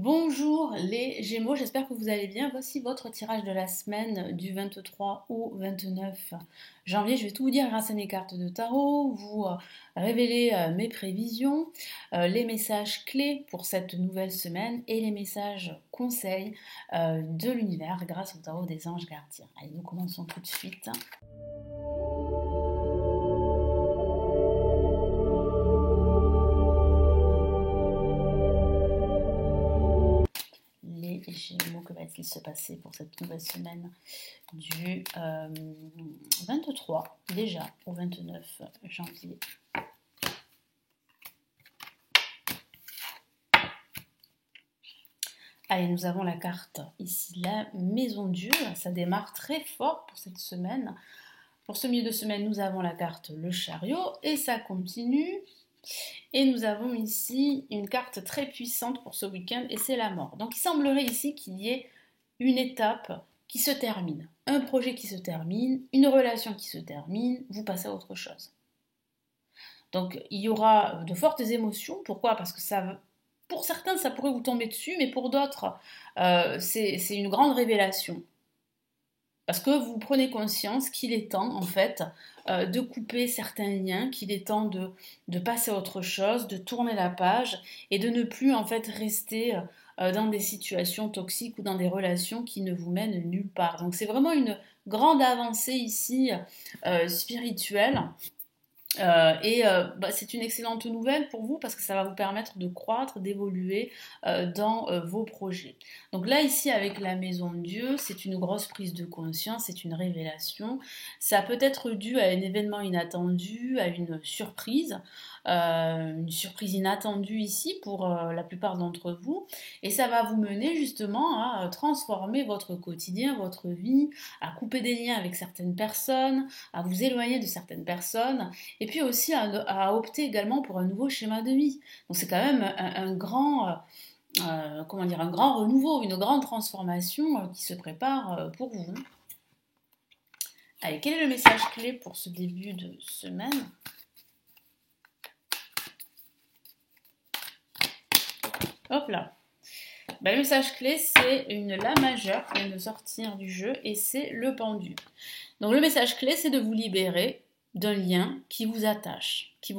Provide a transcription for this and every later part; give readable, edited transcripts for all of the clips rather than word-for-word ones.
Bonjour les Gémeaux, j'espère que vous allez bien. Voici votre tirage de la semaine du 23 au 29 janvier. Je vais tout vous dire grâce à mes cartes de tarot, vous révéler mes prévisions, les messages clés pour cette nouvelle semaine et les messages conseils de l'univers grâce au tarot des anges gardiens. Allez, nous commençons tout de suite. Les Gémeaux, que va-t-il se passer pour cette nouvelle semaine du 23 déjà au 29 janvier. Allez, nous avons la carte ici, la Maison Dieu. Ça démarre très fort pour cette semaine. Pour ce milieu de semaine, nous avons la carte le Chariot et ça continue. Et nous avons ici une carte très puissante pour ce week-end et c'est la mort. Donc il semblerait ici qu'il y ait une étape qui se termine, un projet qui se termine, une relation qui se termine, vous passez à autre chose. Donc il y aura de fortes émotions. Pourquoi ? Parce que ça, pour certains, ça pourrait vous tomber dessus, mais pour d'autres, c'est une grande révélation. Parce que vous prenez conscience qu'il est temps, en fait, de couper certains liens, qu'il est temps de passer à autre chose, de tourner la page et de ne plus, en fait, rester dans des situations toxiques ou dans des relations qui ne vous mènent nulle part. Donc, c'est vraiment une grande avancée ici spirituelle. C'est une excellente nouvelle pour vous parce que ça va vous permettre de croître, d'évoluer dans vos projets. Donc là, ici, avec la Maison de Dieu, c'est une grosse prise de conscience, c'est une révélation. Ça peut être dû à un événement inattendu, à une surprise inattendue ici pour la plupart d'entre vous. Et ça va vous mener justement à transformer votre quotidien, votre vie, à couper des liens avec certaines personnes, à vous éloigner de certaines personnes. Et puis aussi à opter également pour un nouveau schéma de vie. Donc c'est quand même un grand renouveau, une grande transformation qui se prépare pour vous. Allez, quel est le message clé pour ce début de semaine ? Hop là. Le message clé, c'est une La majeure qui vient de sortir du jeu et c'est le pendu. Donc le message clé, c'est de vous libérer d'un lien qui vous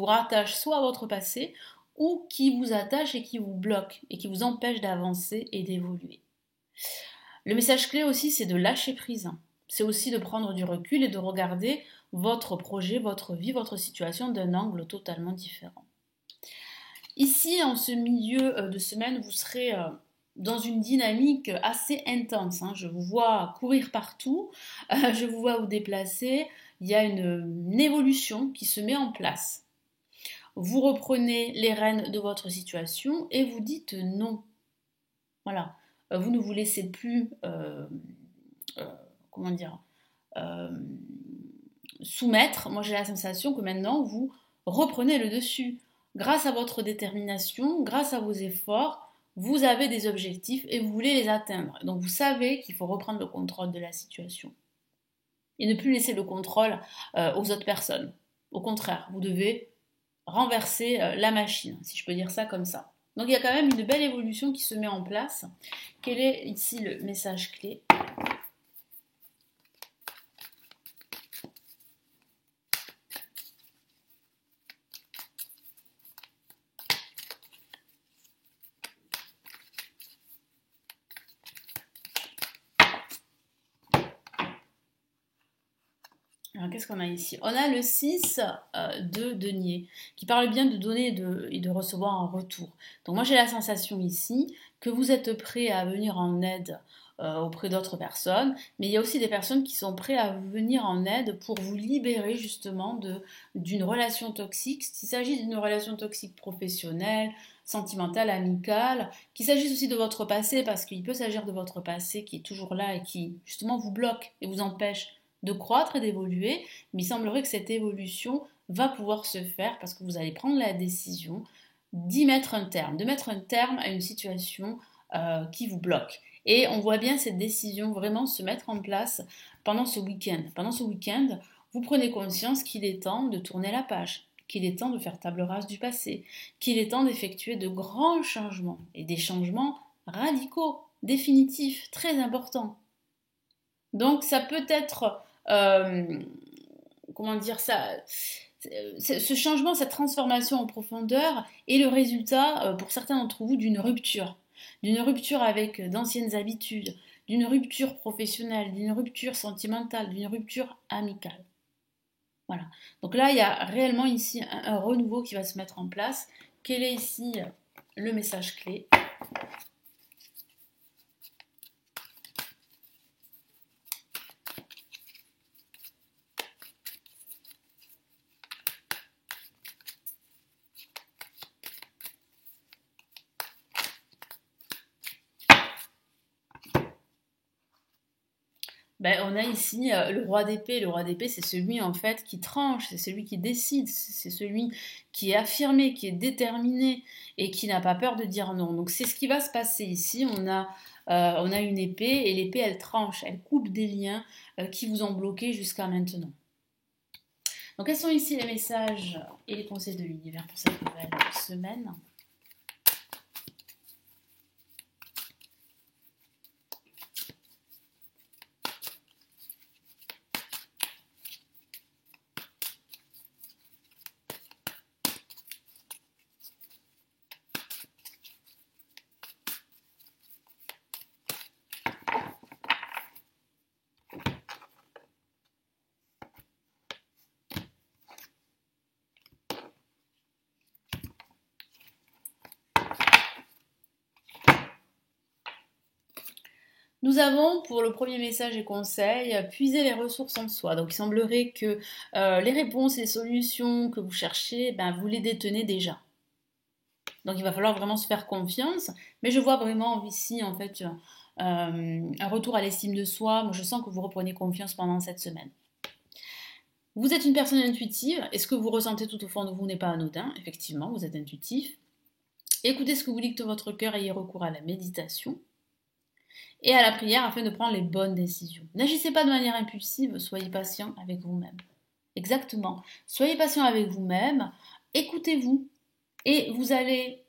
rattache soit à votre passé ou qui vous attache et qui vous bloque et qui vous empêche d'avancer et d'évoluer. Le message clé aussi, c'est de lâcher prise. C'est aussi de prendre du recul et de regarder votre projet, votre vie, votre situation d'un angle totalement différent. Ici, en ce milieu de semaine, vous serez dans une dynamique assez intense. Je vous vois courir partout, je vous vois vous déplacer. Il y a une évolution qui se met en place. Vous reprenez les rênes de votre situation et vous dites non. Voilà. Vous ne vous laissez plus, soumettre. Moi, j'ai la sensation que maintenant, vous reprenez le dessus. Grâce à votre détermination, grâce à vos efforts, vous avez des objectifs et vous voulez les atteindre. Donc vous savez qu'il faut reprendre le contrôle de la situation. Et ne plus laisser le contrôle aux autres personnes. Au contraire, vous devez renverser la machine, si je peux dire ça comme ça. Donc il y a quand même une belle évolution qui se met en place. Quel est ici le message clé ? Alors, qu'est-ce qu'on a ici ? On a le 6 de denier, qui parle bien de donner et de recevoir en retour. Donc moi j'ai la sensation ici que vous êtes prêt à venir en aide auprès d'autres personnes, mais il y a aussi des personnes qui sont prêtes à venir en aide pour vous libérer justement d'une relation toxique, s'il s'agit d'une relation toxique professionnelle, sentimentale, amicale, qu'il s'agisse aussi de votre passé, parce qu'il peut s'agir de votre passé qui est toujours là et qui justement vous bloque et vous empêche de croître et d'évoluer, mais il semblerait que cette évolution va pouvoir se faire parce que vous allez prendre la décision d'y mettre un terme, de mettre un terme à une situation qui vous bloque. Et on voit bien cette décision vraiment se mettre en place pendant ce week-end. Pendant ce week-end, vous prenez conscience qu'il est temps de tourner la page, qu'il est temps de faire table rase du passé, qu'il est temps d'effectuer de grands changements et des changements radicaux, définitifs, très importants. Donc ça peut être, comment dire ça, ce changement, cette transformation en profondeur est le résultat, pour certains d'entre vous, d'une rupture avec d'anciennes habitudes, d'une rupture professionnelle, d'une rupture sentimentale, d'une rupture amicale. Voilà. Donc là, il y a réellement ici un renouveau qui va se mettre en place. Quel est ici le message clé ? Ben, on a ici le roi d'épée. Le roi d'épée, c'est celui en fait qui tranche, c'est celui qui décide, c'est celui qui est affirmé, qui est déterminé et qui n'a pas peur de dire non. Donc c'est ce qui va se passer ici. On a une épée et l'épée, elle tranche, elle coupe des liens qui vous ont bloqué jusqu'à maintenant. Donc quels sont ici les messages et les conseils de l'univers pour cette nouvelle semaine ? Nous avons pour le premier message et conseil puiser les ressources en soi. Donc il semblerait que les réponses et les solutions que vous cherchez, ben, vous les détenez déjà. Donc il va falloir vraiment se faire confiance. Mais je vois vraiment ici en fait un retour à l'estime de soi. Moi je sens que vous reprenez confiance pendant cette semaine. Vous êtes une personne intuitive et ce que vous ressentez tout au fond de vous n'est pas anodin. Effectivement, vous êtes intuitif. Écoutez ce que vous dicte votre cœur et ayez recours à la méditation et à la prière afin de prendre les bonnes décisions. N'agissez pas de manière impulsive, soyez patient avec vous-même. Exactement. Soyez patient avec vous-même, écoutez-vous et vous allez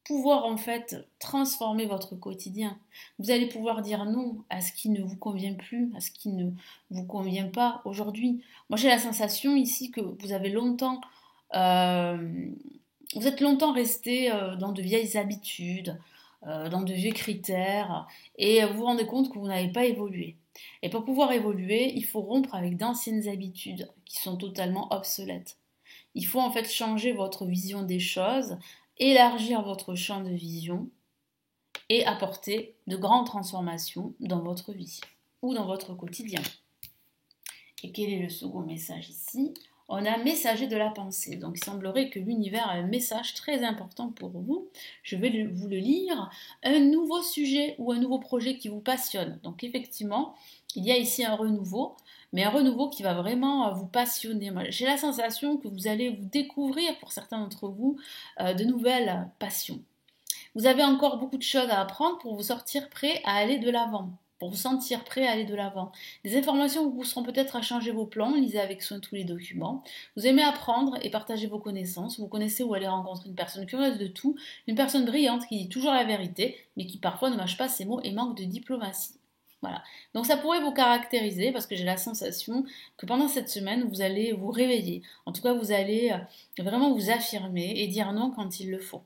pouvoir en fait transformer votre quotidien. Vous allez pouvoir dire non à ce qui ne vous convient plus, à ce qui ne vous convient pas aujourd'hui. Moi j'ai la sensation ici que vous avez longtemps vous êtes longtemps resté dans de vieilles habitudes, dans de vieux critères, et vous vous rendez compte que vous n'avez pas évolué. Et pour pouvoir évoluer, il faut rompre avec d'anciennes habitudes qui sont totalement obsolètes. Il faut en fait changer votre vision des choses, élargir votre champ de vision et apporter de grandes transformations dans votre vie ou dans votre quotidien. Et quel est le second message ici ? On a messager de la pensée. Donc il semblerait que l'univers a un message très important pour vous. Je vais vous le lire. Un nouveau sujet ou un nouveau projet qui vous passionne. Donc effectivement, il y a ici un renouveau, mais un renouveau qui va vraiment vous passionner. J'ai la sensation que vous allez vous découvrir, pour certains d'entre vous, de nouvelles passions. Vous avez encore beaucoup de choses à apprendre pour vous sortir prêt à aller de l'avant, pour vous sentir prêt à aller de l'avant. Des informations vous pousseront peut-être à changer vos plans, lisez avec soin tous les documents. Vous aimez apprendre et partager vos connaissances, vous connaissez où aller rencontrer une personne curieuse de tout, une personne brillante qui dit toujours la vérité, mais qui parfois ne mâche pas ses mots et manque de diplomatie. Voilà. Donc ça pourrait vous caractériser parce que j'ai la sensation que pendant cette semaine, vous allez vous réveiller. En tout cas, vous allez vraiment vous affirmer et dire non quand il le faut.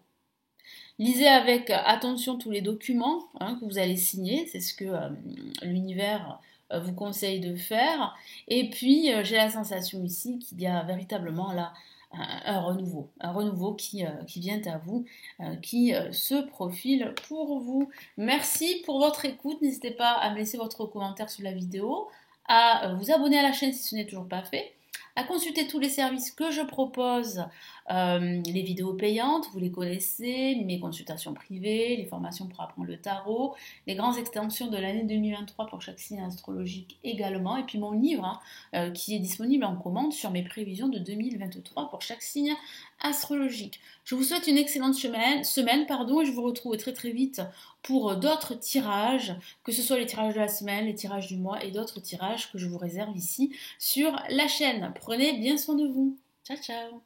Lisez avec attention tous les documents que vous allez signer, c'est ce que l'univers vous conseille de faire. Et puis, j'ai la sensation ici qu'il y a véritablement là un renouveau qui vient à vous, qui se profile pour vous. Merci pour votre écoute, n'hésitez pas à me laisser votre commentaire sous la vidéo, à vous abonner à la chaîne si ce n'est toujours pas fait, à consulter tous les services que je propose, les vidéos payantes, vous les connaissez, mes consultations privées, les formations pour apprendre le tarot, les grandes extensions de l'année 2023 pour chaque signe astrologique également, et puis mon livre qui est disponible en commande sur mes prévisions de 2023 pour chaque signe astrologique. Je vous souhaite une excellente semaine, et je vous retrouve très très vite pour d'autres tirages, que ce soit les tirages de la semaine, les tirages du mois et d'autres tirages que je vous réserve ici sur la chaîne. Prenez bien soin de vous. Ciao ciao.